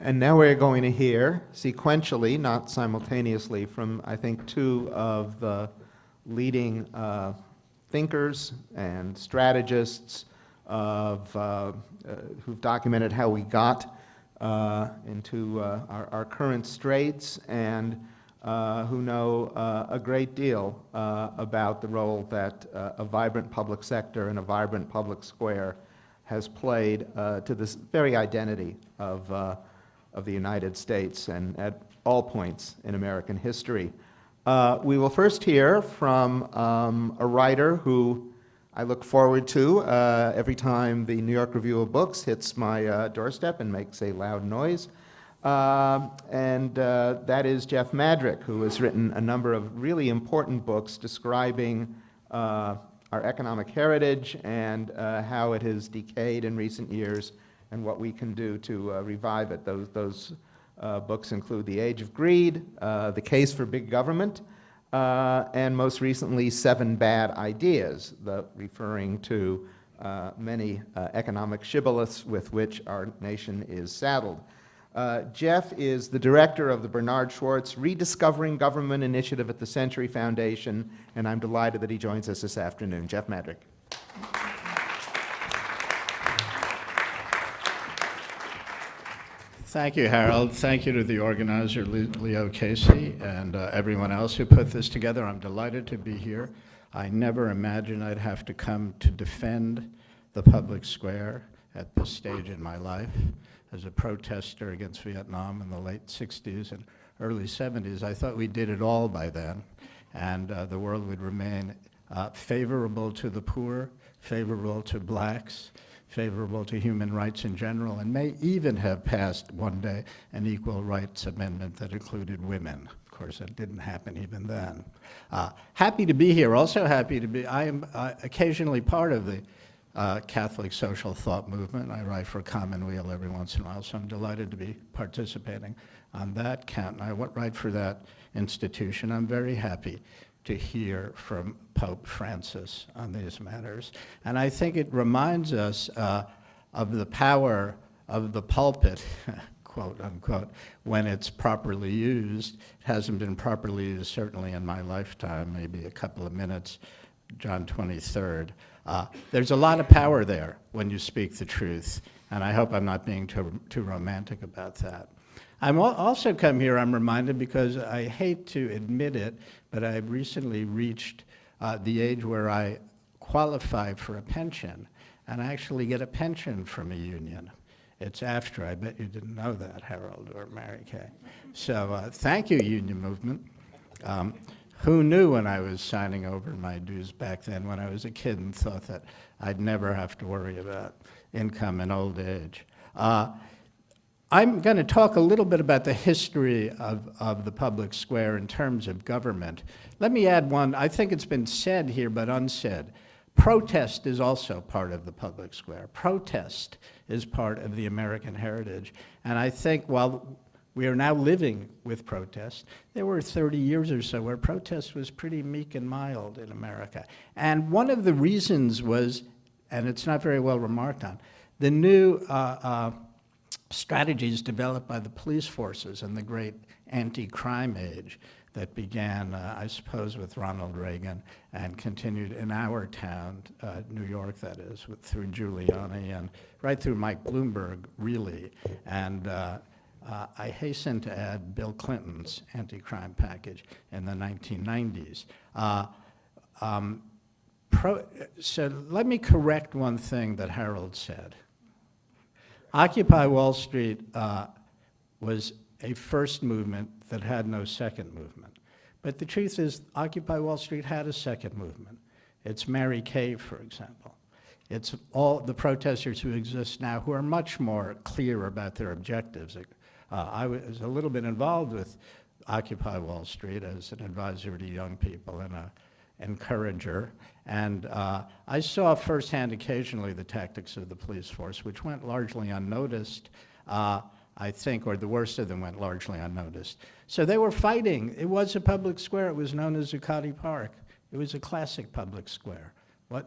And now we're going to hear sequentially, not simultaneously, from I think two of the leading thinkers and strategists who've documented how we got into our current straits, and who know a great deal about the role that a vibrant public sector and a vibrant public square has played to this very identity of the United States and at all points in American history. We will first hear from a writer who I look forward to every time the New York Review of Books hits my doorstep and makes a loud noise. And that is Jeff Madrick, who has written a number of really important books describing our economic heritage and how it has decayed in recent years and what we can do to revive it. Those books include The Age of Greed, The Case for Big Government, and most recently, 7 Bad Ideas, referring to many economic shibboleths with which our nation is saddled. Jeff is the director of the Bernard Schwartz Rediscovering Government Initiative at the Century Foundation, and I'm delighted that he joins us this afternoon. Jeff Madrick. Thank you, Harold. Thank you to the organizer, Leo Casey, and everyone else who put this together. I'm delighted to be here. I never imagined I'd have to come to defend the public square at this stage in my life. As a protester against Vietnam in the late 60s and early 70s, I thought we did it all by then, and the world would remain favorable to the poor, favorable to blacks, favorable to human rights in general, and may even have passed one day an equal rights amendment that included women. Of course, that didn't happen even then. Happy to be here, also happy to be, I am occasionally part of the Catholic social thought movement. I write for Commonweal every once in a while, so I'm delighted to be participating on that count. And I write for that institution. I'm very happy to hear from Pope Francis on these matters. And I think it reminds us of the power of the pulpit, quote unquote, when it's properly used. It hasn't been properly used, certainly in my lifetime, maybe a couple of minutes, John 23rd. There's a lot of power there when you speak the truth, and I hope I'm not being too romantic about that. I'm also come here, I'm reminded, because I hate to admit it, but I've recently reached the age where I qualify for a pension, and I actually get a pension from a union. It's after, I bet you didn't know that, Harold or Mary Kay. So thank you, union movement. Who knew when I was signing over my dues back then when I was a kid and thought that I'd never have to worry about income in old age. I'm going to talk a little bit about the history of the public square in terms of government. Let me add one. I think it's been said here but unsaid. Protest is also part of the public square. Protest is part of the American heritage. And I think while we are now living with protest, there were 30 years or so where protest was pretty meek and mild in America. And one of the reasons was, and it's not very well remarked on, the new strategies developed by the police forces in the great anti-crime age that began, I suppose, with Ronald Reagan and continued in our town, New York, that is, through Giuliani and right through Mike Bloomberg, really. And I hasten to add Bill Clinton's anti-crime package in the 1990s. So let me correct one thing that Harold said. Occupy Wall Street was a first movement that had no second movement. But the truth is, Occupy Wall Street had a second movement. It's Mary Kay, for example. It's all the protesters who exist now who are much more clear about their objectives. I was a little bit involved with Occupy Wall Street as an advisor to young people and an encourager. And I saw firsthand occasionally the tactics of the police force, which went largely unnoticed, I think, or the worst of them went largely unnoticed. So they were fighting. It was a public square. It was known as Zuccotti Park. It was a classic public square.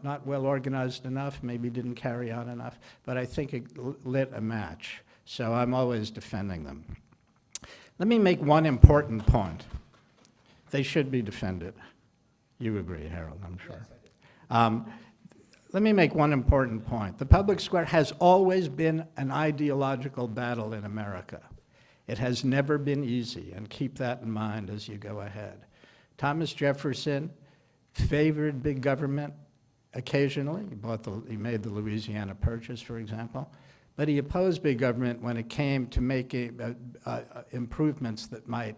Not well organized enough, maybe didn't carry on enough, but I think it lit a match So I'm always defending them. Let me make one important point. They should be defended. You agree, Harold, I'm sure. Let me make one important point. The public square has always been an ideological battle in America. It has never been easy, and keep that in mind as you go ahead. Thomas Jefferson favored big government occasionally. He made the Louisiana Purchase, for example. But he opposed big government when it came to making improvements that might,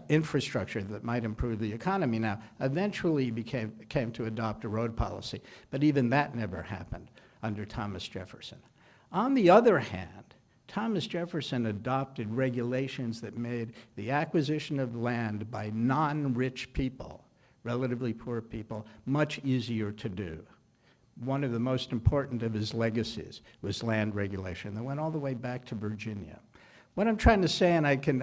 infrastructure that might improve the economy. Now, eventually he came to adopt a road policy, but even that never happened under Thomas Jefferson. On the other hand, Thomas Jefferson adopted regulations that made the acquisition of land by non-rich people, relatively poor people, much easier to do. One of the most important of his legacies was land regulation that went all the way back to Virginia. What I'm trying to say, and I can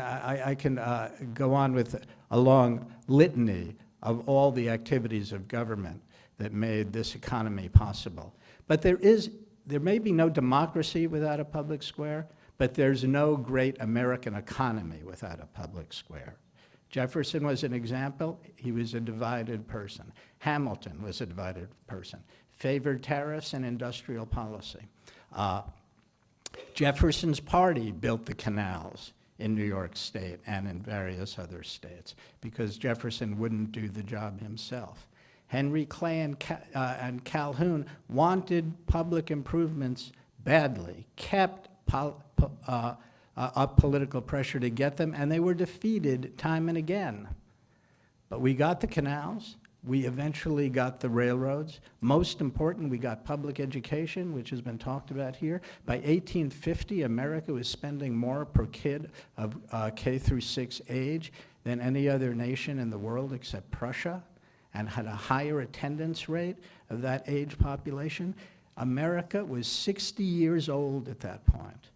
go on with a long litany of all the activities of government that made this economy possible. But there may be no democracy without a public square, but there's no great American economy without a public square. Jefferson was an example. He was a divided person. Hamilton was a divided person. Favored tariffs and industrial policy. Jefferson's party built the canals in New York State and in various other states because Jefferson wouldn't do the job himself. Henry Clay and Calhoun wanted public improvements badly, kept up political pressure to get them, and they were defeated time and again. But we got the canals. We eventually got the railroads. Most important, we got public education, which has been talked about here. By 1850, America was spending more per kid of K through 6 age than any other nation in the world except Prussia, and had a higher attendance rate of that age population. America was 60 years old at that point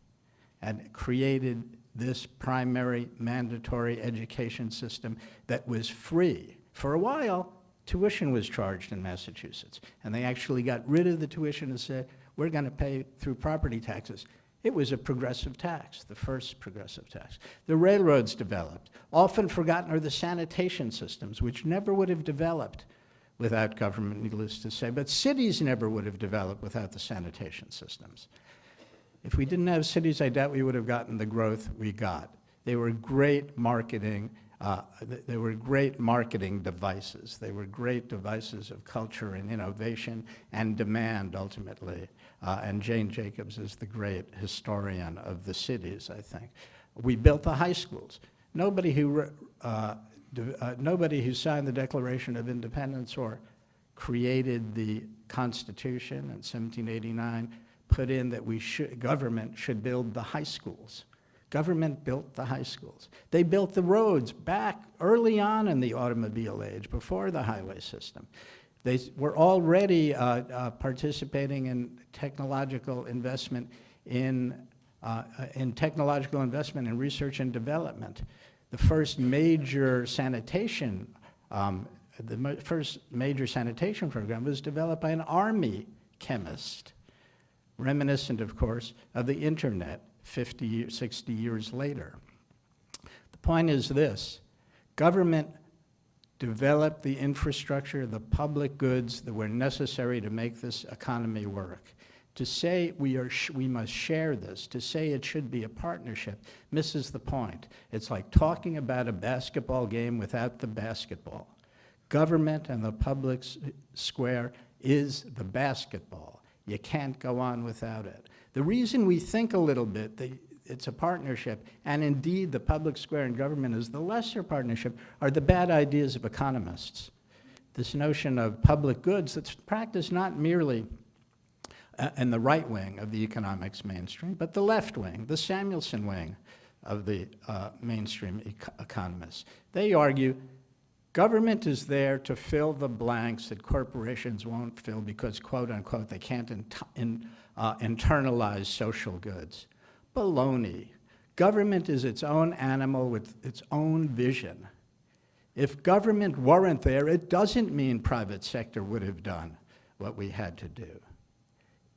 and created this primary mandatory education system that was free. For a while, tuition was charged in Massachusetts, and they actually got rid of the tuition and said, we're going to pay through property taxes. It was a progressive tax, the first progressive tax. The railroads developed. Often forgotten are the sanitation systems, which never would have developed without government, needless to say, but cities never would have developed without the sanitation systems. If we didn't have cities, I doubt we would have gotten the growth we got. They were great marketing devices. They were great devices of culture and innovation and demand, ultimately. And Jane Jacobs is the great historian of the cities, I think. We built the high schools. Nobody who signed the Declaration of Independence or created the Constitution in 1789 put in that government should build the high schools. Government built the high schools. They built the roads back early on in the automobile age, before the highway system. They were already participating in technological investment in research and development. The first major sanitation program was developed by an Army chemist, reminiscent, of course, of the internet 50, 60 years later. The point is this: government developed the infrastructure, the public goods that were necessary to make this economy work. To say we must share this, to say it should be a partnership, misses the point. It's like talking about a basketball game without the basketball. Government and the public square is the basketball. You can't go on without it. The reason we think a little bit that it's a partnership, and indeed the public square and government is the lesser partnership, are the bad ideas of economists. This notion of public goods that's practiced not merely in the right wing of the economics mainstream, but the left wing, the Samuelson wing of the mainstream economists. They argue government is there to fill the blanks that corporations won't fill because, quote unquote, they can't internalize social goods. Baloney. Government is its own animal with its own vision. If government weren't there, it doesn't mean private sector would have done what we had to do.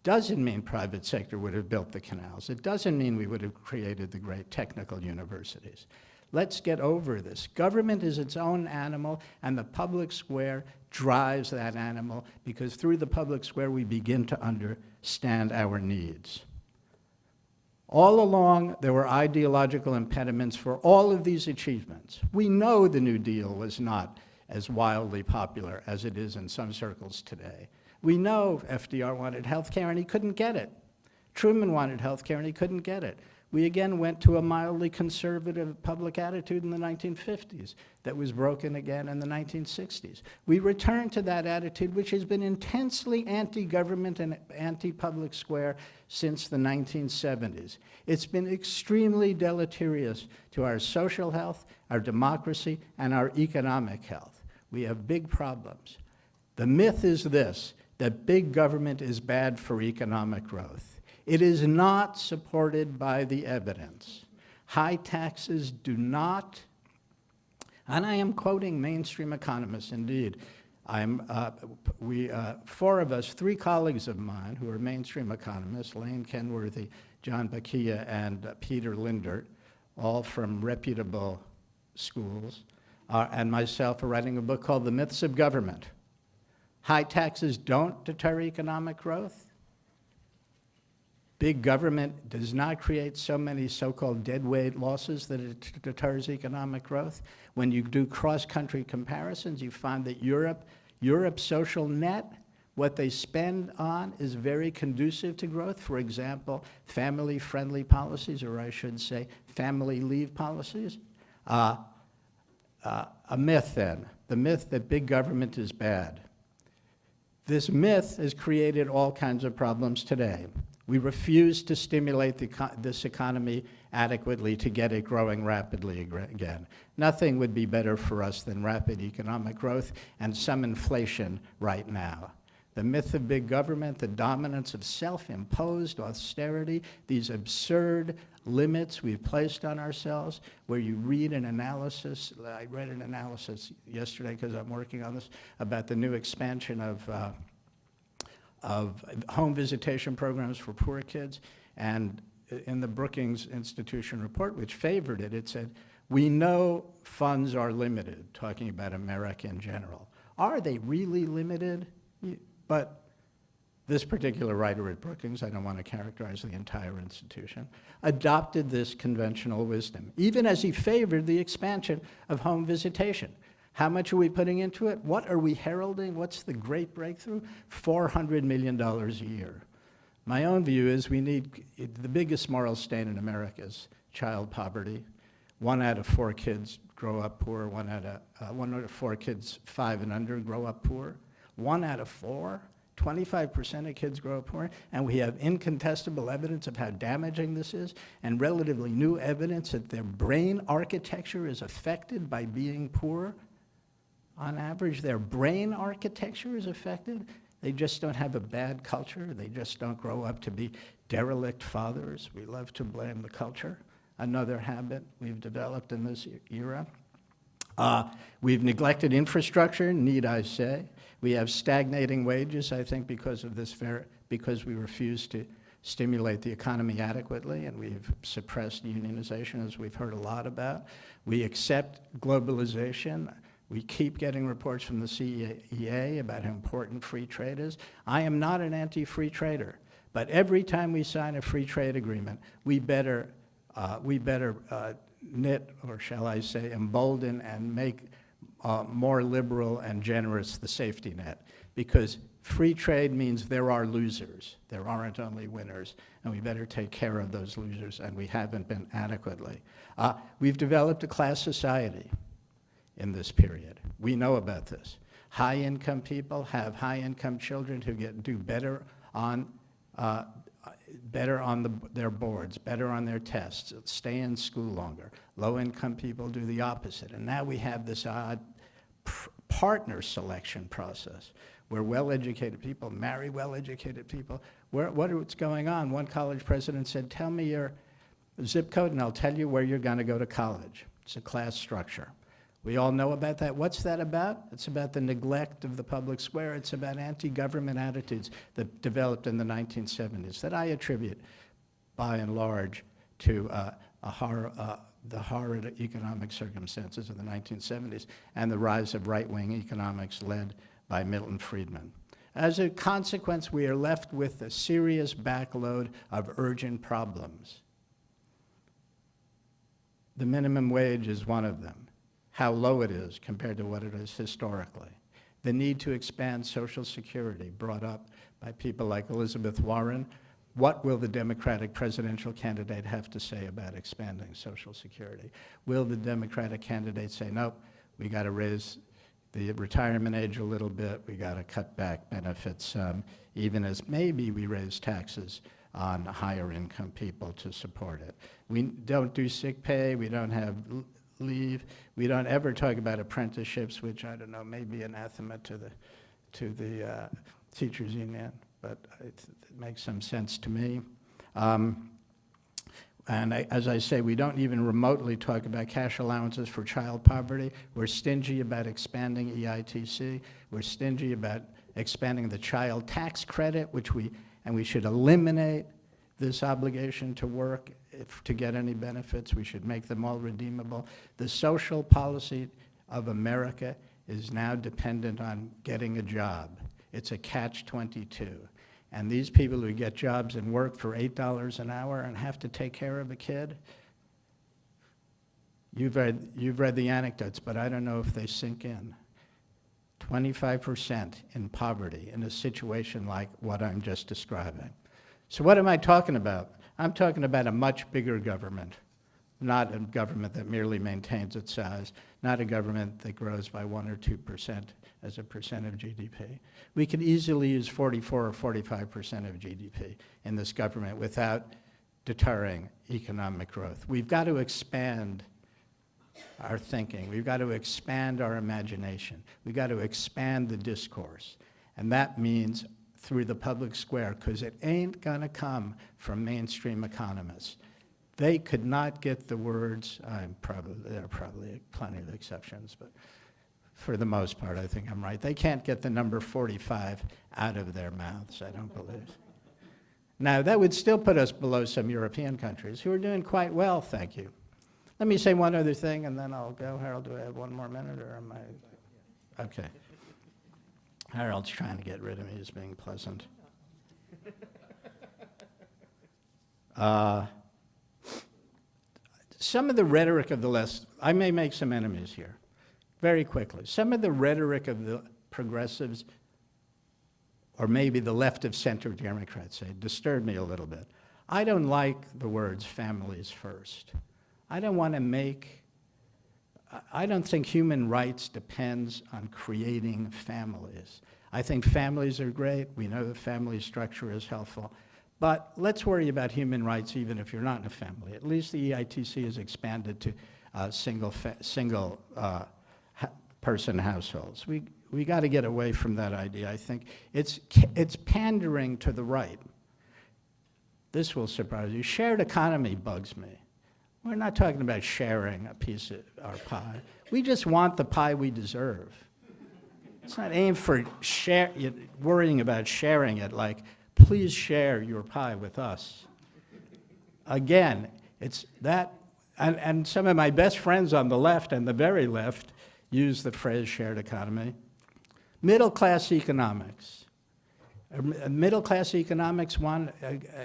Doesn't mean private sector would have built the canals. It doesn't mean we would have created the great technical universities. Let's get over this. Government is its own animal, and the public square drives that animal, because through the public square we begin to understand our needs. All along, there were ideological impediments for all of these achievements. We know the New Deal was not as wildly popular as it is in some circles today. We know FDR wanted health care and he couldn't get it. Truman wanted health care and he couldn't get it. We again went to a mildly conservative public attitude in the 1950s that was broken again in the 1960s. We returned to that attitude, which has been intensely anti-government and anti-public square since the 1970s. It's been extremely deleterious to our social health, our democracy, and our economic health. We have big problems. The myth is this, that big government is bad for economic growth. It is not supported by the evidence. High taxes do not, and I am quoting mainstream economists indeed. Four of us, three colleagues of mine who are mainstream economists, Lane Kenworthy, John Bakia, and Peter Lindert, all from reputable schools, and myself are writing a book called The Myths of Government. High taxes don't deter economic growth. Big government does not create so many so-called deadweight losses that it deters economic growth. When you do cross-country comparisons, you find that Europe's social net, what they spend on, is very conducive to growth. For example, family-friendly policies, or I should say, family leave policies. A myth, then, the myth that big government is bad. This myth has created all kinds of problems today. We refuse to stimulate this economy adequately to get it growing rapidly again. Nothing would be better for us than rapid economic growth and some inflation right now. The myth of big government, the dominance of self-imposed austerity, these absurd limits we've placed on ourselves, where you read an analysis, I read an analysis yesterday because I'm working on this, about the new expansion of home visitation programs for poor kids. And in the Brookings Institution report, which favored it, it said, we know funds are limited, talking about America in general. Are they really limited? But this particular writer at Brookings, I don't want to characterize the entire institution, adopted this conventional wisdom, even as he favored the expansion of home visitation. How much are we putting into it? What are we heralding? What's the great breakthrough? $400 million a year. My own view is we need, the biggest moral stain in America is child poverty. 1 out of 4 kids grow up poor. 1 out of 4 kids 5 and under grow up poor. 1 out of 4? 25% of kids grow up poor, and we have incontestable evidence of how damaging this is, and relatively new evidence that their brain architecture is affected by being poor. On average, their brain architecture is affected. They just don't have a bad culture. They just don't grow up to be derelict fathers. We love to blame the culture. Another habit we've developed in this era. We've neglected infrastructure, need I say. We have stagnating wages, I think, because of this, because we refuse to stimulate the economy adequately, and we've suppressed unionization, as we've heard a lot about. We accept globalization. We keep getting reports from the CEA about how important free trade is. I am not an anti-free trader, but every time we sign a free trade agreement, we better knit, or shall I say, embolden and make more liberal and generous the safety net, because free trade means there are losers. There aren't only winners, and we better take care of those losers, and we haven't been adequately. We've developed a class society in this period. We know about this. High-income people have high-income children who do better on their boards, better on their tests, stay in school longer. Low-income people do the opposite. And now we have this odd partner selection process where well-educated people marry well-educated people. What's going on? One college president said, tell me your zip code and I'll tell you where you're going to go to college. It's a class structure. We all know about that. What's that about? It's about the neglect of the public square. It's about anti-government attitudes that developed in the 1970s that I attribute, by and large, to the horrid economic circumstances of the 1970s and the rise of right-wing economics led by Milton Friedman. As a consequence, we are left with a serious backload of urgent problems. The minimum wage is one of them. How low it is compared to what it is historically. The need to expand Social Security, brought up by people like Elizabeth Warren. What will the Democratic presidential candidate have to say about expanding Social Security? Will the Democratic candidate say, nope, we got to raise the retirement age a little bit, we got to cut back benefits, even as maybe we raise taxes on higher income people to support it. We don't do sick pay, we don't have leave, we don't ever talk about apprenticeships, which I don't know, may be anathema to the teachers union, but it makes some sense to me. As I say, we don't even remotely talk about cash allowances for child poverty. We're stingy about expanding EITC. We're stingy about expanding the child tax credit, and we should eliminate this obligation to work to get any benefits. We should make them all redeemable. The social policy of America is now dependent on getting a job. It's a catch-22. And these people who get jobs and work for $8 an hour and have to take care of a kid, you've read the anecdotes, but I don't know if they sink in. 25% in poverty in a situation like what I'm just describing. So what am I talking about? I'm talking about a much bigger government, not a government that merely maintains its size, not a government that grows by 1 or 2% as a percent of GDP. We could easily use 44 or 45% of GDP in this government without deterring economic growth. We've got to expand our thinking. We've got to expand our imagination. We've got to expand the discourse. And that means through the public square, because it ain't gonna come from mainstream economists. They could not get the words, there are probably plenty of exceptions, but for the most part, I think I'm right. They can't get the number 45 out of their mouths, I don't believe. Now, that would still put us below some European countries who are doing quite well, thank you. Let me say one other thing, and then I'll go. Harold, do I have one more minute, or am I? Okay. Harold's trying to get rid of me as being pleasant. Some of the rhetoric of the left, I may make some enemies here, very quickly. Some of the rhetoric of the progressives, or maybe the left of center Democrats say, disturbed me a little bit. I don't like the words families first. I don't think human rights depends on creating families. I think families are great. We know the family structure is helpful. But let's worry about human rights even if you're not in a family. At least the EITC has expanded to single person households. We got to get away from that idea. I think it's pandering to the right. This will surprise you. Shared economy bugs me. We're not talking about sharing a piece of our pie. We just want the pie we deserve. It's not aimed for worrying about sharing it like, please share your pie with us. Again, it's that, and some of my best friends on the left and the very left use the phrase shared economy. Middle-class economics. Middle-class economics,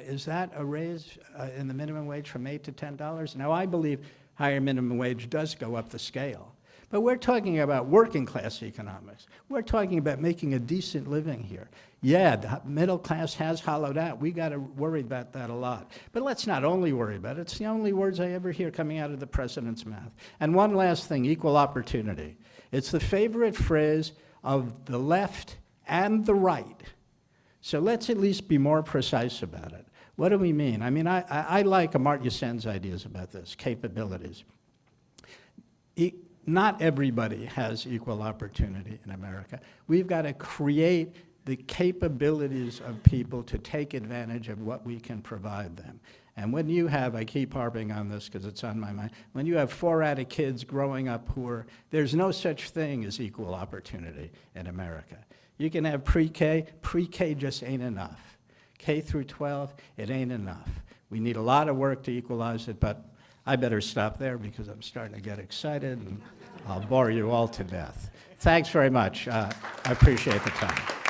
is that a raise in the minimum wage from $8 to $10? Now, I believe higher minimum wage does go up the scale. But we're talking about working-class economics. We're talking about making a decent living here. Yeah, the middle class has hollowed out. We got to worry about that a lot. But let's not only worry about it. It's the only words I ever hear coming out of the president's mouth. And one last thing, equal opportunity. It's the favorite phrase of the left and the right. So let's at least be more precise about it. What do we mean? I mean, I like Amartya Sen's ideas about this, capabilities. Not everybody has equal opportunity in America. We've got to create the capabilities of people to take advantage of what we can provide them. And when you have, I keep harping on this because it's on my mind, when you have 4 out of kids growing up poor, there's no such thing as equal opportunity in America. You can have pre-K, pre-K just ain't enough. K through 12, it ain't enough. We need a lot of work to equalize it, but I better stop there because I'm starting to get excited and I'll bore you all to death. Thanks very much. I appreciate the time.